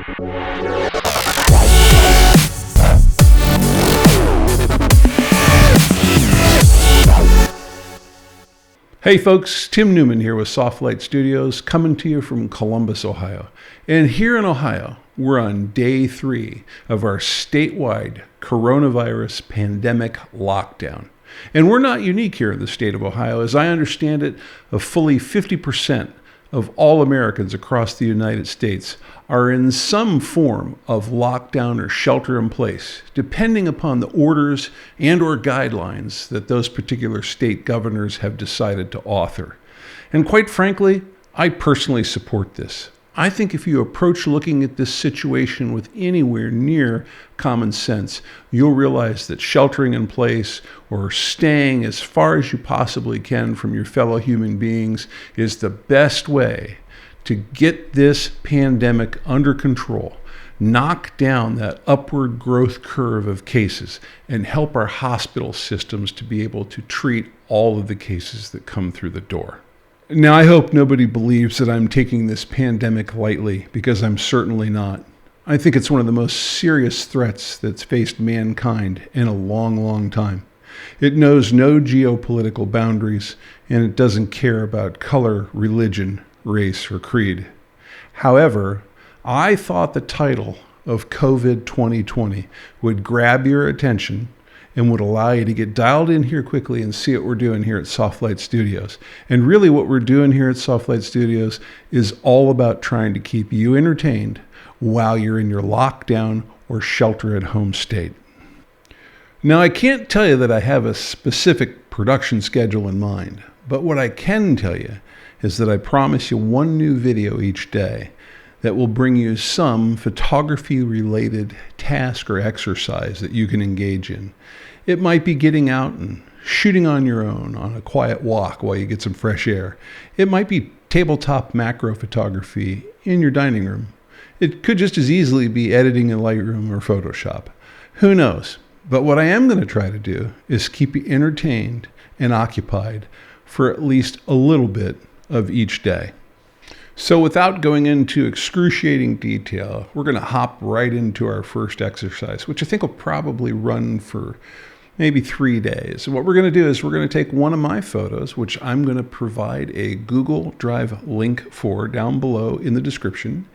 Hey folks, Tim Newman here with Soft Lite Studios, coming to you from Columbus, Ohio. And here in Ohio, we're on day 3 of our statewide coronavirus pandemic lockdown. And we're not unique here in the state of Ohio. As I understand it, fully 50% of all Americans across the United States are in some form of lockdown or shelter in place, depending upon the orders and or guidelines that those particular state governors have decided to author. And quite frankly, I personally support this. I think if you approach looking at this situation with anywhere near common sense, you'll realize that sheltering in place or staying as far as you possibly can from your fellow human beings is the best way to get this pandemic under control, knock down that upward growth curve of cases, and help our hospital systems to be able to treat all of the cases that come through the door. Now, I hope nobody believes that I'm taking this pandemic lightly, because I'm certainly not. I think it's one of the most serious threats that's faced mankind in a long, long time. It knows no geopolitical boundaries, and it doesn't care about color, religion, race, or creed. However, I thought the title of COVID-2020 would grab your attention and would allow you to get dialed in here quickly and see what we're doing here at Soft Lite Studios. And really what we're doing here at Soft Lite Studios is all about trying to keep you entertained while you're in your lockdown or shelter at home state. Now, I can't tell you that I have a specific production schedule in mind, but what I can tell you is that I promise you one new video each day that will bring you some photography-related task or exercise that you can engage in. It might be getting out and shooting on your own on a quiet walk while you get some fresh air. It might be tabletop macro photography in your dining room. It could just as easily be editing in Lightroom or Photoshop. Who knows? But what I am going to try to do is keep you entertained and occupied for at least a little bit of each day. So without going into excruciating detail, we're going to hop right into our first exercise, which I think will probably run for maybe 3 days. And what we're going to do is we're going to take one of my photos, which I'm going to provide a Google Drive link for down below in the description.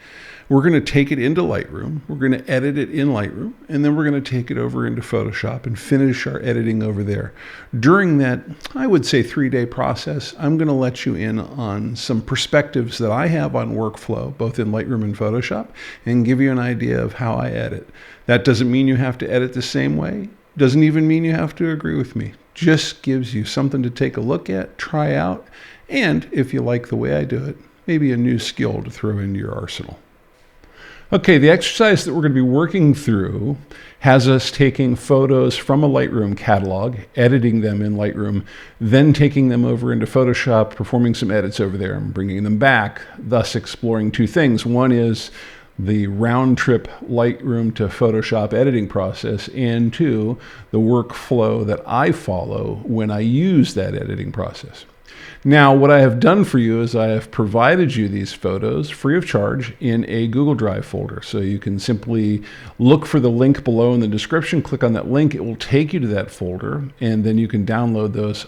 We're going to take it into Lightroom. We're going to edit it in Lightroom, and then we're going to take it over into Photoshop and finish our editing over there. During that, I would say 3-day process, I'm going to let you in on some perspectives that I have on workflow, both in Lightroom and Photoshop, and give you an idea of how I edit. That doesn't mean you have to edit the same way. Doesn't even mean you have to agree with me. Just gives you something to take a look at, try out, and if you like the way I do it, maybe a new skill to throw into your arsenal. Okay, the exercise that we're going to be working through has us taking photos from a Lightroom catalog, editing them in Lightroom, then taking them over into Photoshop, performing some edits over there and bringing them back, thus exploring 2 things. One is the round-trip Lightroom to Photoshop editing process, and 2, the workflow that I follow when I use that editing process. Now, what I have done for you is I have provided you these photos free of charge in a Google Drive folder. So you can simply look for the link below in the description, click on that link, it will take you to that folder, and then you can download those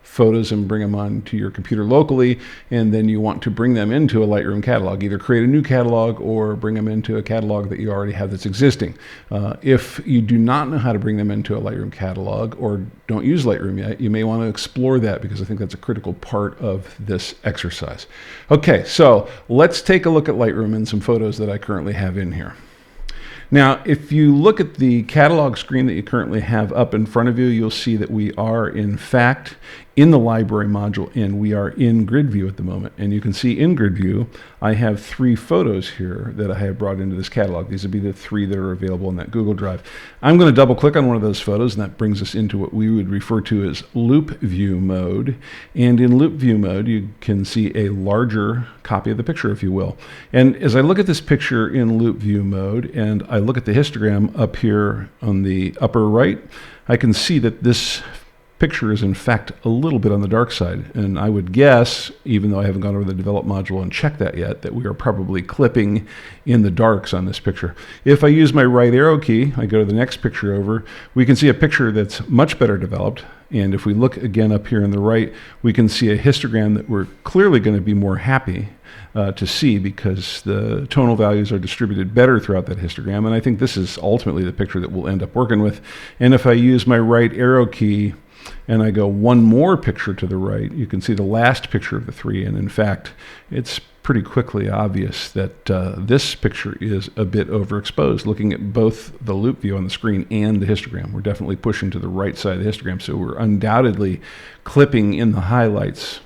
photos and bring them onto your computer locally, and then you want to bring them into a Lightroom catalog. Either create a new catalog or bring them into a catalog that you already have that's existing. If you do not know how to bring them into a Lightroom catalog or don't use Lightroom yet, you may want to explore that, because I think that's a critical part of this exercise. Okay, so let's take a look at Lightroom and some photos that I currently have in here. Now, if you look at the catalog screen that you currently have up in front of you, you'll see that we are, in fact, in the library module, and we are in grid view at the moment. And you can see in grid view, I have 3 photos here that I have brought into this catalog. These would be the 3 that are available in that Google Drive. I'm going to double click on one of those photos, and that brings us into what we would refer to as loop view mode. And in loop view mode, you can see a larger copy of the picture, if you will. And as I look at this picture in loop view mode, and I look at the histogram up here on the upper right, I can see that this picture is in fact a little bit on the dark side. And I would guess, even though I haven't gone over the develop module and checked that yet, that we are probably clipping in the darks on this picture. If I use my right arrow key, I go to the next picture over, we can see a picture that's much better developed. And if we look again up here on the right, we can see a histogram that we're clearly going to be more happy to see, because the tonal values are distributed better throughout that histogram. And I think this is ultimately the picture that we'll end up working with. And if I use my right arrow key and I go one more picture to the right, you can see the last picture of the three. And in fact, it's pretty quickly obvious that this picture is a bit overexposed. Looking at both the loop view on the screen and the histogram, we're definitely pushing to the right side of the histogram. So we're undoubtedly clipping in the highlights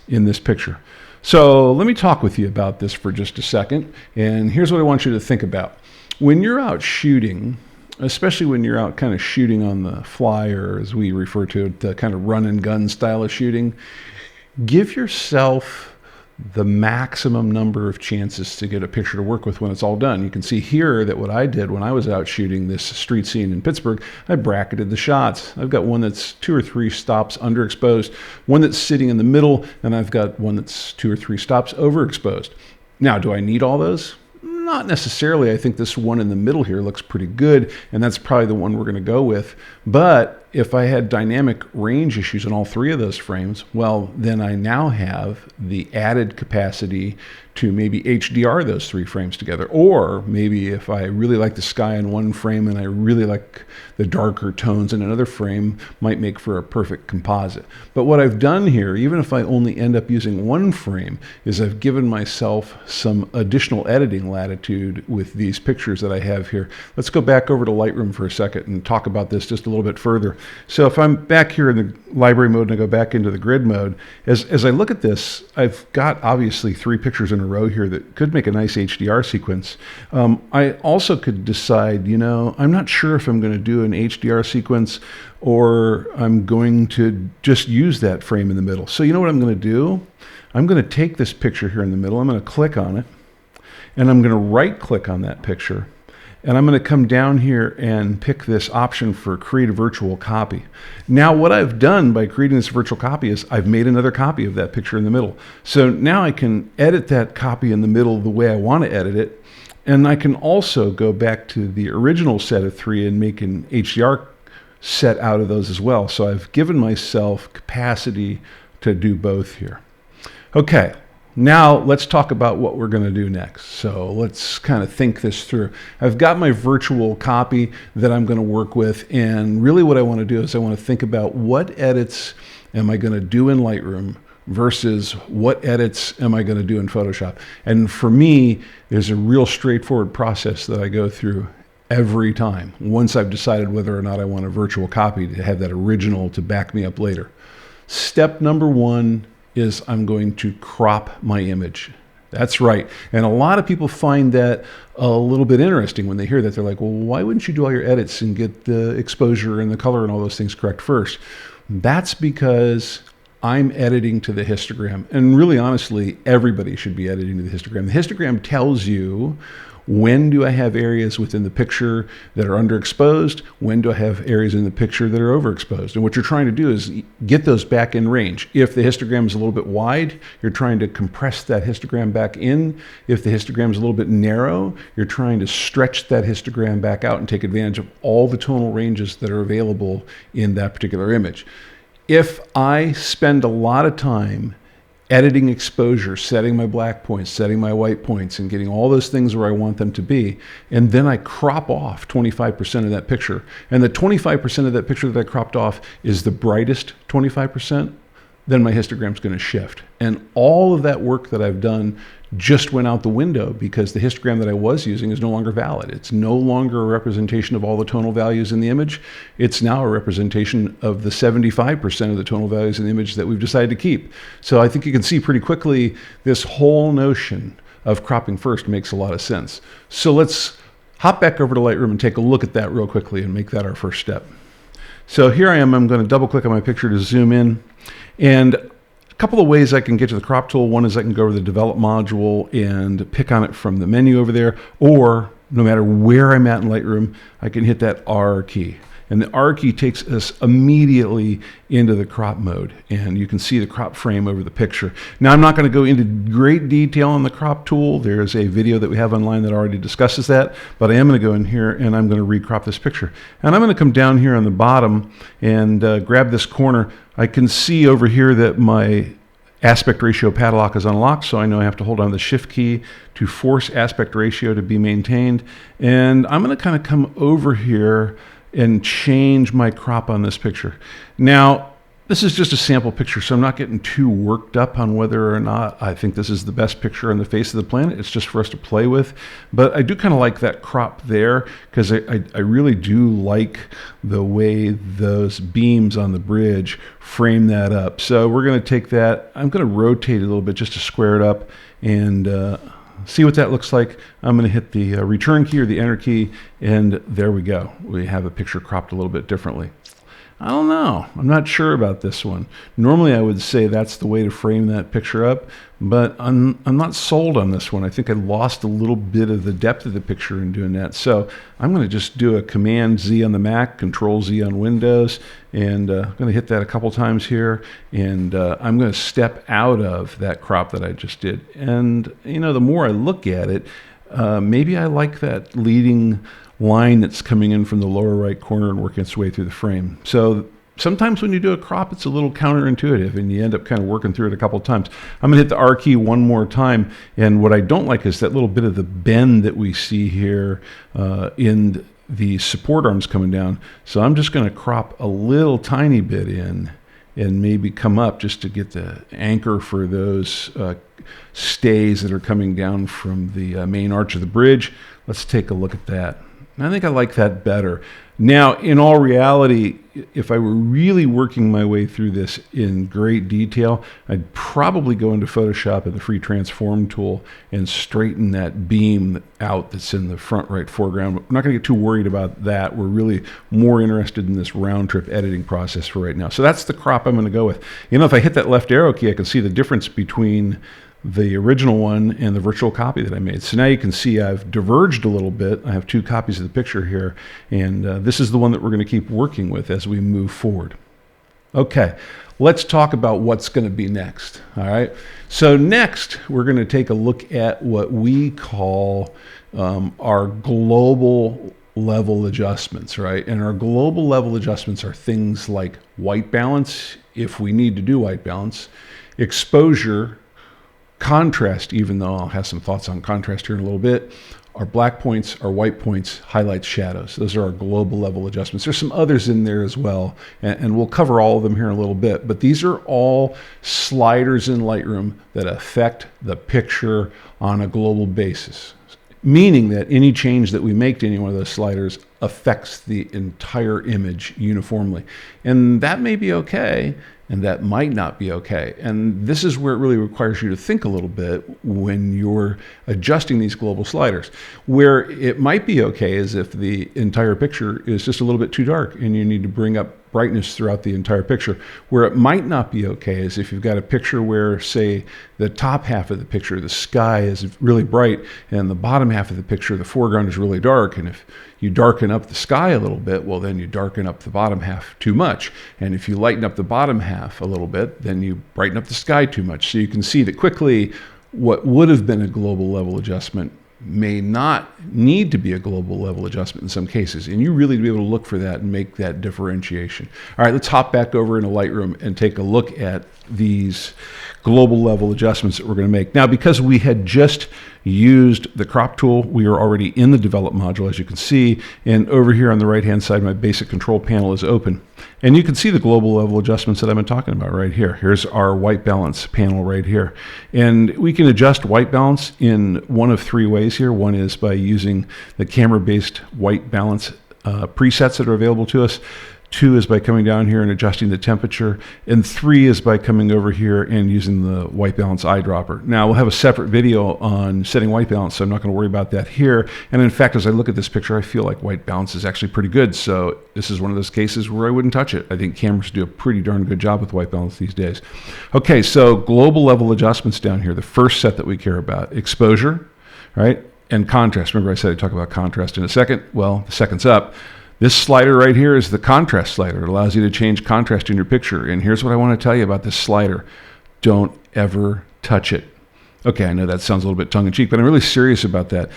in this picture. So let me talk with you about this for just a second. And here's what I want you to think about. When you're out shooting, especially when you're out kind of shooting on the fly, or as we refer to it, the kind of run and gun style of shooting, give yourself the maximum number of chances to get a picture to work with when it's all done. You can see here that what I did when I was out shooting this street scene in Pittsburgh, I bracketed the shots. I've got one that's 2 or 3 stops underexposed, one that's sitting in the middle, and I've got one that's 2 or 3 stops overexposed. Now, do I need all those? Not necessarily. I think this one in the middle here looks pretty good, and that's probably the one we're going to go with. But if I had dynamic range issues in all 3 of those frames, well, then I now have the added capacity to maybe HDR those 3 frames together. Or maybe if I really like the sky in one frame and I really like the darker tones in another frame, might make for a perfect composite. But what I've done here, even if I only end up using one frame, is I've given myself some additional editing latitude with these pictures that I have here. Let's go back over to Lightroom for a second and talk about this just a little bit further. So if I'm back here in the library mode and I go back into the grid mode, as I look at this, I've got obviously 3 pictures in a row here that could make a nice HDR sequence. I also could decide, you know, I'm not sure if I'm going to do an HDR sequence or I'm going to just use that frame in the middle. So you know what I'm going to do? I'm going to take this picture here in the middle, I'm going to click on it, and I'm going to right click on that picture. And I'm going to come down here and pick this option for create a virtual copy. Now what I've done by creating this virtual copy is I've made another copy of that picture in the middle. So now I can edit that copy in the middle the way I want to edit it. And I can also go back to the original set of 3 and make an HDR set out of those as well. So I've given myself capacity to do both here. Okay. Now let's talk about what we're going to do next. So let's kind of think this through. I've got my virtual copy that I'm going to work with, and really what I want to do is I want to think about what edits am I going to do in Lightroom versus what edits am I going to do in Photoshop. And for me, there's a real straightforward process that I go through every time once I've decided whether or not I want a virtual copy to have that original to back me up later. Step number 1 is I'm going to crop my image. That's right. And a lot of people find that a little bit interesting when they hear that. They're like, well, why wouldn't you do all your edits and get the exposure and the color and all those things correct first? That's because I'm editing to the histogram. And really, honestly, everybody should be editing to the histogram. The histogram tells you, when do I have areas within the picture that are underexposed? When do I have areas in the picture that are overexposed? And what you're trying to do is get those back in range. If the histogram is a little bit wide, you're trying to compress that histogram back in. If the histogram is a little bit narrow, you're trying to stretch that histogram back out and take advantage of all the tonal ranges that are available in that particular image. If I spend a lot of time editing exposure, setting my black points, setting my white points, and getting all those things where I want them to be, and then I crop off 25% of that picture, and the 25% of that picture that I cropped off is the brightest 25%, then my histogram's going to shift. And all of that work that I've done just went out the window because the histogram that I was using is no longer valid. It's no longer a representation of all the tonal values in the image. It's now a representation of the 75% of the tonal values in the image that we've decided to keep. So I think you can see pretty quickly this whole notion of cropping first makes a lot of sense. So let's hop back over to Lightroom and take a look at that real quickly and make that our first step. So here I am. I'm going to double click on my picture to zoom in. And a couple of ways I can get to the crop tool. One is I can go over the develop module and pick on it from the menu over there, or no matter where I'm at in Lightroom, I can hit that R key. And the R key takes us immediately into the crop mode, and you can see the crop frame over the picture. Now, I'm not going to go into great detail on the crop tool. There's a video that we have online that already discusses that, but I am going to go in here and I'm going to recrop this picture. And I'm going to come down here on the bottom and grab this corner. I can see over here that my aspect ratio padlock is unlocked, so I know I have to hold on the shift key to force aspect ratio to be maintained. And I'm going to kind of come over here and change my crop on this picture. Now, this is just a sample picture, so I'm not getting too worked up on whether or not I think this is the best picture on the face of the planet. It's just for us to play with. But I do kind of like that crop there, because I really do like the way those beams on the bridge frame that up. So we're going to take that. I'm going to rotate it a little bit just to square it up and see what that looks like. I'm going to hit the return key or the enter key, and there we go. We have a picture cropped a little bit differently. I don't know. I'm not sure about this one. Normally I would say that's the way to frame that picture up, but I'm not sold on this one. I think I lost a little bit of the depth of the picture in doing that. So I'm going to just do a Command Z on the Mac, Control Z on Windows, and I'm going to hit that a couple times here, and I'm going to step out of that crop that I just did. And you know, the more I look at it, maybe I like that leading line that's coming in from the lower right corner and working its way through the frame. So sometimes when you do a crop, it's a little counterintuitive and you end up kind of working through it a couple of times. I'm going to hit the R key one more time, and what I don't like is that little bit of the bend that we see here in the support arms coming down. So I'm just going to crop a little tiny bit in and maybe come up just to get the anchor for those stays that are coming down from the main arch of the bridge. Let's take a look at that. I think I like that better. Now, in all reality, if I were really working my way through this in great detail, I'd probably go into Photoshop and the free transform tool and straighten that beam out that's in the front right foreground. I'm not going to get too worried about that. We're really more interested in this round trip editing process for right now. So that's the crop I'm going to go with. You know, if I hit that left arrow key, I can see the difference between the original one and the virtual copy that I made. So now you can see I've diverged a little bit. I have two copies of the picture here, and this is the one that we're going to keep working with as we move forward. Okay, let's talk about what's going to be next. All right, so next we're going to take a look at what we call our global level adjustments, right? And our global level adjustments are things like white balance, if we need to do white balance, exposure, contrast, even though I'll have some thoughts on contrast here in a little bit, our black points, our white points, highlights, shadows. Those are our global level adjustments. There's some others in there as well, and we'll cover all of them here in a little bit, but these are all sliders in Lightroom that affect the picture on a global basis, meaning that any change that we make to any one of those sliders affects the entire image uniformly. And that may be okay, and that might not be okay. And this is where it really requires you to think a little bit when you're adjusting these global sliders. Where it might be okay is if the entire picture is just a little bit too dark and you need to bring up brightness throughout the entire picture. Where it might not be okay is if you've got a picture where, say, the top half of the picture, the sky is really bright, and the bottom half of the picture, the foreground is really dark. And if you darken up the sky a little bit, well, then you darken up the bottom half too much. And if you lighten up the bottom half a little bit, then you brighten up the sky too much. So you can see that quickly what would have been a global level adjustment may not need to be a global level adjustment in some cases. And you really need to be able to look for that and make that differentiation. All right, let's hop back over into Lightroom and take a look at these global level adjustments that we're going to make. Now, because we had just used the crop tool, we are already in the develop module, as you can see, and over here on the right hand side, my basic control panel is open. And you can see the global level adjustments that I've been talking about right here. Here's our white balance panel right here. And we can adjust white balance in one of three ways here. One is by using the camera-based white balance presets that are available to us. 2 is by coming down here and adjusting the temperature, and 3 is by coming over here and using the white balance eyedropper. Now, we'll have a separate video on setting white balance, so I'm not going to worry about that here. And in fact, as I look at this picture, I feel like white balance is actually pretty good. So this is one of those cases where I wouldn't touch it. I think cameras do a pretty darn good job with white balance these days. Okay, so global level adjustments down here. The first set that we care about, exposure, right? And contrast. Remember I said I'd talk about contrast in a second. Well, the second's up. This slider right here is the contrast slider. It allows you to change contrast in your picture. And here's what I want to tell you about this slider. Don't ever touch it. Okay, I know that sounds a little bit tongue-in-cheek, but I'm really serious about that.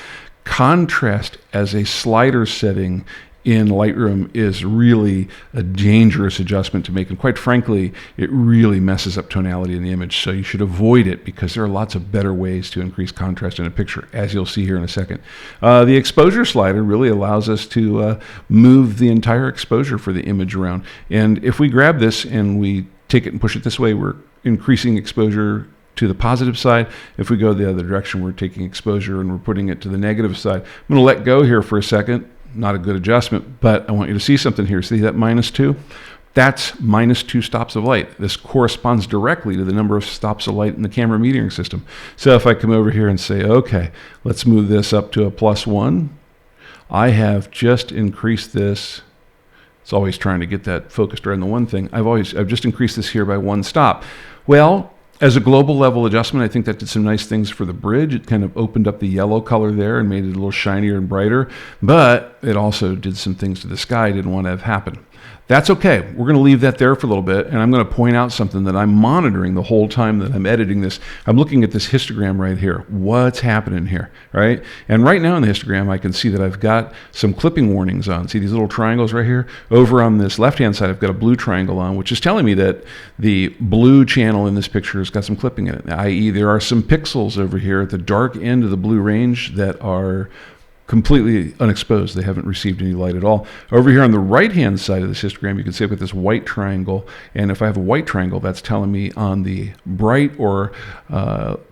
Contrast as a slider setting in Lightroom is really a dangerous adjustment to make, and quite frankly, it really messes up tonality in the image, so you should avoid it because there are lots of better ways to increase contrast in a picture, as you'll see here in a second. The exposure slider really allows us to move the entire exposure for the image around, and if we grab this and we take it and push it this way, we're increasing exposure to the positive side. If we go the other direction, we're taking exposure and we're putting it to the negative side. I'm going to let go here for a second. Not a good adjustment, but I want you to see something here. See that -2? That's -2 stops of light. This corresponds directly to the number of stops of light in the camera metering system. So if I come over here and say, okay, let's move this up to a +1, I have just increased this. It's always trying to get that focused around the one thing. I've just increased this here by 1 stop. Well, as a global level adjustment, I think that did some nice things for the bridge. It kind of opened up the yellow color there and made it a little shinier and brighter, but it also did some things to the sky I didn't want to have happen. That's okay. We're going to leave that there for a little bit, and I'm going to point out something that I'm monitoring the whole time that I'm editing this. I'm looking at this histogram right here. What's happening here, right? And right now in the histogram, I can see that I've got some clipping warnings on. See these little triangles right here? Over on this left-hand side, I've got a blue triangle on, which is telling me that the blue channel in this picture has got some clipping in it, i.e. there are some pixels over here at the dark end of the blue range that are completely unexposed. They haven't received any light at all. Over here on the right-hand side of this histogram, you can see I've got this white triangle, and if I have a white triangle, that's telling me on the bright or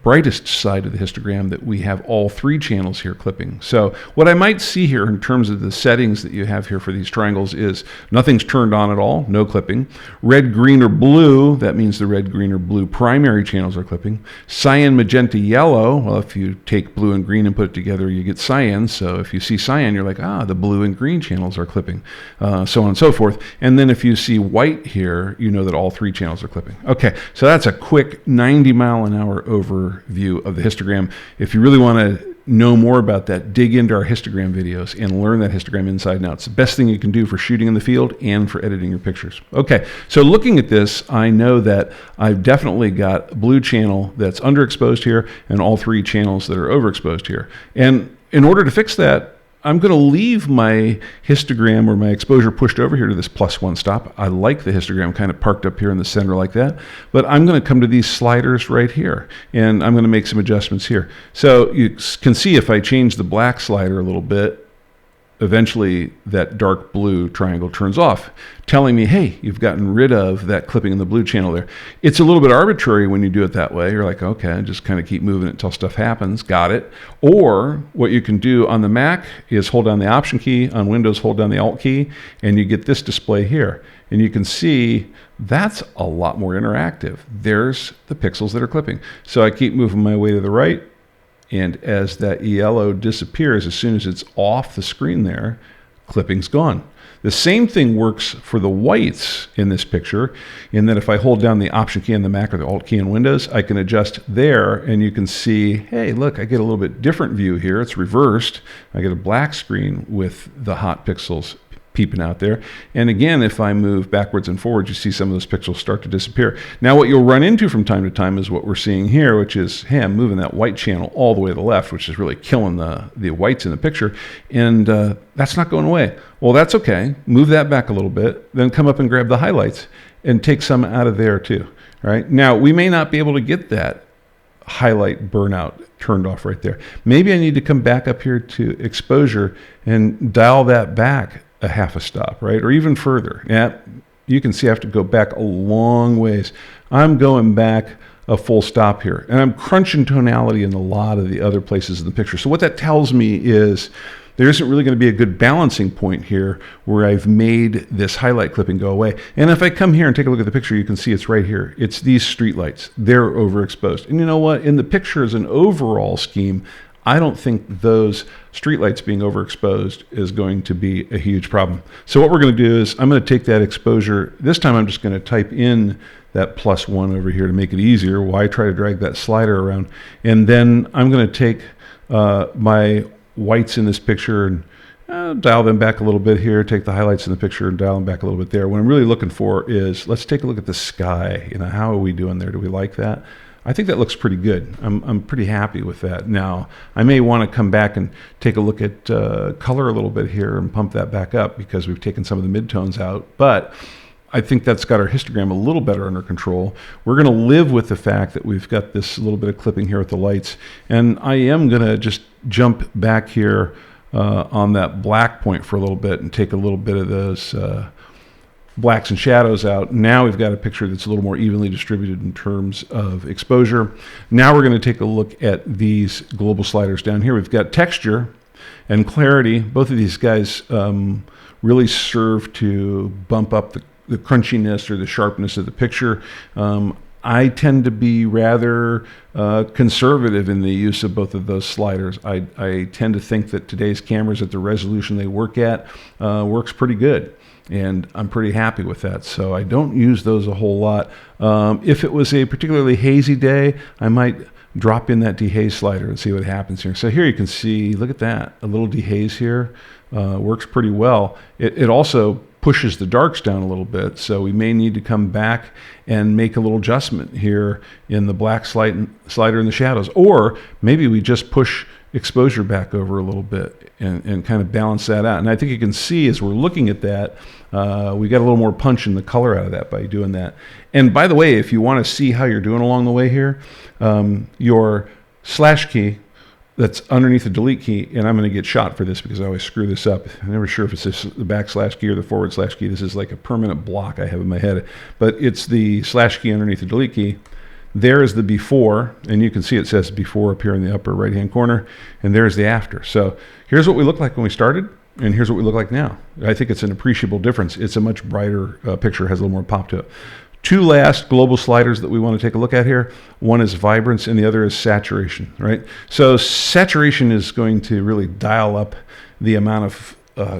brightest side of the histogram that we have all 3 channels here clipping. So what I might see here in terms of the settings that you have here for these triangles is nothing's turned on at all, no clipping. Red, green, or blue, that means the red, green, or blue primary channels are clipping. Cyan, magenta, yellow, well, if you take blue and green and put it together, you get cyan. So if you see cyan, you're like, the blue and green channels are clipping, so on and so forth. And then if you see white here, you know that all 3 channels are clipping. Okay, so that's a quick 90-mile-an-hour overview of the histogram. If you really want to know more about that, dig into our histogram videos and learn that histogram inside and out. It's the best thing you can do for shooting in the field and for editing your pictures. Okay, so looking at this, I know that I've definitely got a blue channel that's underexposed here and all 3 channels that are overexposed here. And in order to fix that, I'm going to leave my histogram or my exposure pushed over here to this +1 stop. I like the histogram kind of parked up here in the center like that, but I'm going to come to these sliders right here, and I'm going to make some adjustments here. So you can see if I change the black slider a little bit, eventually that dark blue triangle turns off, telling me, hey, you've gotten rid of that clipping in the blue channel there. It's a little bit arbitrary when you do it that way. You're like, okay, just kind of keep moving it until stuff happens. Got it. Or what you can do on the Mac is hold down the Option key. On Windows, hold down the Alt key, and you get this display here. And you can see that's a lot more interactive. There's the pixels that are clipping. So I keep moving my way to the right, and as that yellow disappears, as soon as it's off the screen there, clipping's gone. The same thing works for the whites in this picture, in that if I hold down the Option key on the Mac or the Alt key in Windows, I can adjust there, and you can see, hey, look, I get a little bit different view here. It's reversed. I get a black screen with the hot pixels peeping out there. And again, if I move backwards and forwards, you see some of those pixels start to disappear. Now what you'll run into from time to time is what we're seeing here, which is, hey, I'm moving that white channel all the way to the left, which is really killing the whites in the picture, and that's not going away. Well, that's okay. Move that back a little bit, then come up and grab the highlights and take some out of there too. Right? Now, we may not be able to get that highlight burnout turned off right there. Maybe I need to come back up here to exposure and dial that back a half a stop, right? Or even further. Yeah, you can see I have to go back a long ways. I'm going back a full stop here, and I'm crunching tonality in a lot of the other places in the picture. So what that tells me is there isn't really going to be a good balancing point here where I've made this highlight clipping go away. And if I come here and take a look at the picture, you can see it's right here. It's these streetlights. They're overexposed. And you know what? In the picture as an overall scheme, I don't think those streetlights being overexposed is going to be a huge problem. So what we're going to do is I'm going to take that exposure. This time I'm just going to type in that +1 over here to make it easier. Why try to drag that slider around? And then I'm going to take my whites in this picture Dial them back a little bit here, take the highlights in the picture and dial them back a little bit there. What I'm really looking for is, let's take a look at the sky. How are we doing there? Do we like that? I think that looks pretty good. I'm pretty happy with that. Now, I may want to come back and take a look at color a little bit here and pump that back up because we've taken some of the midtones out. But I think that's got our histogram a little better under control. We're going to live with the fact that we've got this little bit of clipping here with the lights. And I am going to just jump back here on that black point for a little bit and take a little bit of those blacks and shadows out. Now we've got a picture that's a little more evenly distributed in terms of exposure. Now we're going to take a look at these global sliders down here. We've got texture and clarity. Both of these guys really serve to bump up the crunchiness or the sharpness of the picture. I tend to be rather conservative in the use of both of those sliders. I tend to think that today's cameras at the resolution they work at works pretty good. And I'm pretty happy with that. So I don't use those a whole lot. If it was a particularly hazy day, I might drop in that dehaze slider and see what happens here. So here you can see, look at that, a little dehaze here works pretty well. It also pushes the darks down a little bit, so we may need to come back and make a little adjustment here in the black slider in the shadows, or maybe we just push exposure back over a little bit and kind of balance that out. And I think you can see as we're looking at that, we got a little more punch in the color out of that by doing that. And by the way, if you want to see how you're doing along the way here, your slash key that's underneath the delete key, and I'm going to get shot for this because I always screw this up. I'm never sure if it's the backslash key or the forward slash key. This is like a permanent block I have in my head, but it's the slash key underneath the delete key. There is the before, and you can see it says before up here in the upper right hand corner, and there's the after. So here's what we looked like when we started, and here's what we look like now. I think it's an appreciable difference. It's a much brighter picture, has a little more pop to it. Two last global sliders that we want to take a look at here. One is vibrance and the other is saturation, right? So saturation is going to really dial up the amount of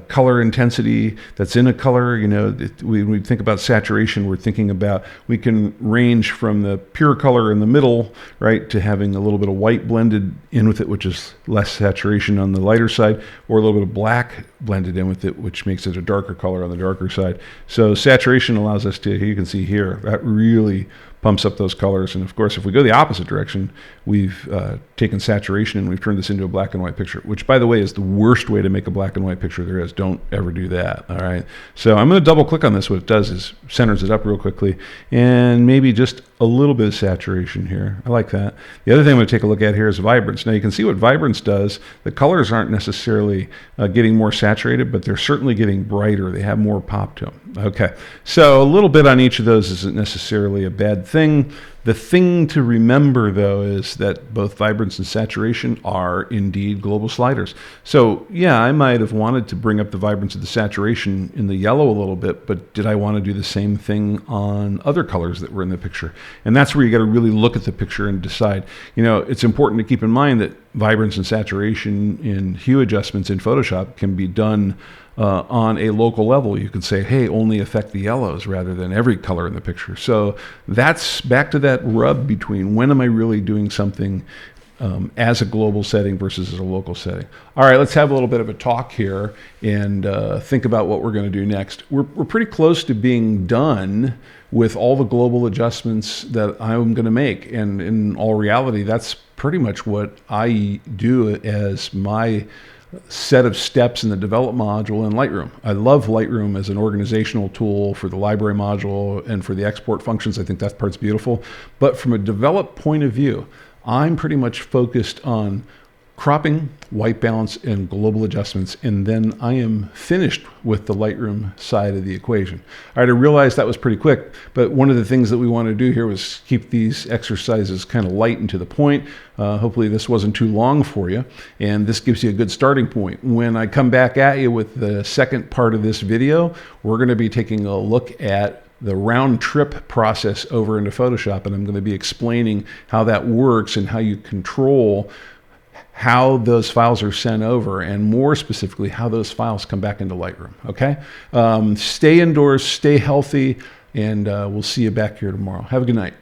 color intensity that's in a color. When we think about saturation, we're thinking about, we can range from the pure color in the middle, right, to having a little bit of white blended in with it, which is less saturation on the lighter side, or a little bit of black blended in with it, which makes it a darker color on the darker side. So saturation allows us to, you can see here, that really pumps up those colors. And of course, if we go the opposite direction, we've taken saturation and we've turned this into a black and white picture, which, by the way, is the worst way to make a black and white picture there is. Don't ever do that. All right. So I'm going to double click on this. What it does is centers it up real quickly and maybe just a little bit of saturation here. I like that. The other thing I'm going to take a look at here is vibrance. Now you can see what vibrance does. The colors aren't necessarily getting more saturated, but they're certainly getting brighter. They have more pop to them. Okay. So a little bit on each of those isn't necessarily a bad thing. The thing to remember, though, is that both vibrance and saturation are indeed global sliders. So yeah, I might have wanted to bring up the vibrance of the saturation in the yellow a little bit, but did I want to do the same thing on other colors that were in the picture? And that's where you got to really look at the picture and decide. It's important to keep in mind that vibrance and saturation in hue adjustments in Photoshop can be done on a local level. You can say, hey, only affect the yellows rather than every color in the picture. So that's back to that rub between when am I really doing something as a global setting versus as a local setting. All right, let's have a little bit of a talk here and think about what we're going to do next. We're pretty close to being done with all the global adjustments that I'm going to make. And in all reality, that's pretty much what I do as my set of steps in the develop module in Lightroom. I love Lightroom as an organizational tool for the library module and for the export functions. I think that part's beautiful. But from a develop point of view, I'm pretty much focused on cropping, white balance, and global adjustments, and then I am finished with the Lightroom side of the equation. All right, I realized that was pretty quick, but one of the things that we want to do here was keep these exercises kind of light and to the point. Hopefully this wasn't too long for you, and this gives you a good starting point. When I come back at you with the second part of this video, we're going to be taking a look at the round trip process over into Photoshop, and I'm going to be explaining how that works and how you control how those files are sent over, and more specifically, how those files come back into Lightroom, okay? Stay indoors, stay healthy, and we'll see you back here tomorrow. Have a good night.